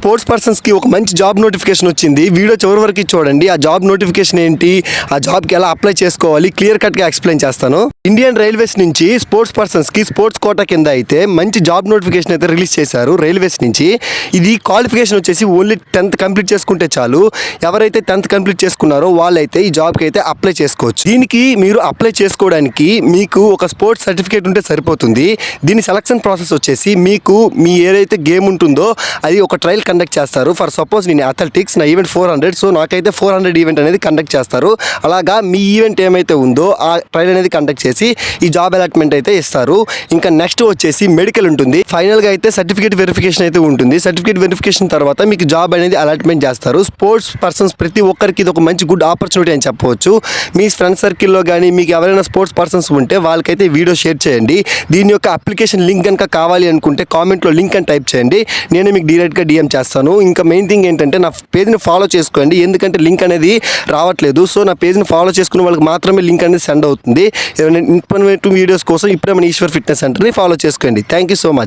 Sports పర్సన్స్కి ఒక మంచి జాబ్ నోటిఫికేషన్ వచ్చింది. వీడియో చివరి వరకు చూడండి. ఆ జాబ్ నోటిఫికేషన్ ఏంటి, ఆ జాబ్కి ఎలా అప్లై చేసుకోవాలి క్లియర్ కట్గా ఎక్స్ప్లెయిన్ చేస్తాను. ఇండియన్ రైల్వేస్ నుంచి స్పోర్ట్స్ పర్సన్స్కి స్పోర్ట్స్ కోటా కింద అయితే మంచి జాబ్ నోటిఫికేషన్ అయితే రిలీజ్ చేశారు రైల్వేస్ నుంచి. ఇది క్వాలిఫికేషన్ వచ్చేసి ఓన్లీ 10th కంప్లీట్ చేసుకుంటే చాలు. ఎవరైతే 10th కంప్లీట్ చేసుకున్నారో వాళ్ళైతే ఈ జాబ్కి అయితే అప్లై చేసుకోవచ్చు. దీనికి మీరు అప్లై చేసుకోవడానికి మీకు ఒక స్పోర్ట్స్ సర్టిఫికేట్ ఉంటే సరిపోతుంది. దీని సెలక్షన్ ప్రాసెస్ వచ్చేసి మీకు మీ ఏదైతే గేమ్ ఉంటుందో అది ఒక ట్రయల్ కండక్ట్ చేస్తారు. ఫర్ సపోజ్ నేను అథ్లెటిక్స్, నా ఈవెంట్ 400, సో నాకైతే 400 ఈవెంట్ అనేది కండక్ట్ చేస్తారు. అలాగా మీ ఈవెంట్ ఏమైతే ఉందో ఆ ట్రయల్ అనేది కండక్ట్ చేసి ఈ జాబ్ అలాట్మెంట్ అయితే ఇస్తారు. ఇంకా నెక్స్ట్ వచ్చేసి మెడికల్ ఉంటుంది. ఫైనల్గా అయితే సర్టిఫికేట్ వెరిఫికేషన్ అయితే ఉంటుంది. సర్టిఫికేట్ వెరిఫికేషన్ తర్వాత మీకు జాబ్ అనేది అలాట్మెంట్ చేస్తారు. స్పోర్ట్స్ పర్సన్స్ ప్రతి ఒక్కరికి ఇది ఒక మంచి గుడ్ ఆపర్చునిటీ అని చెప్పవచ్చు. మీ ఫ్రెండ్ సర్కిల్లో కానీ మీకు ఎవరైనా స్పోర్ట్స్ పర్సన్స్ ఉంటే వాళ్ళకైతే వీడియో షేర్ చేయండి. దీని యొక్క అప్లికేషన్ లింక్ కనుక కావాలి అనుకుంటే కామెంట్లో లింక్ అని టైప్ చేయండి. నేను మీకు డైరెక్ట్గా DM చేస్తాను. ఇంకా మెయిన్ థింగ్ ఏంటంటే నా పేజ్ని ఫాలో చేసుకోండి. ఎందుకంటే లింక్ అనేది రావట్లేదు. సో నా పేజ్ని ఫాలో చేసుకున్న వాళ్ళకి మాత్రమే లింక్ అనేది సెండ్ అవుతుంది. ఇన్ఫర్మేటివ్ వీడియోస్ కోసం ఇప్పుడే మన ఈశ్వర్ ఫిట్నెస్ సెంటర్ని ఫాలో చేసుకోండి. Thank you so much.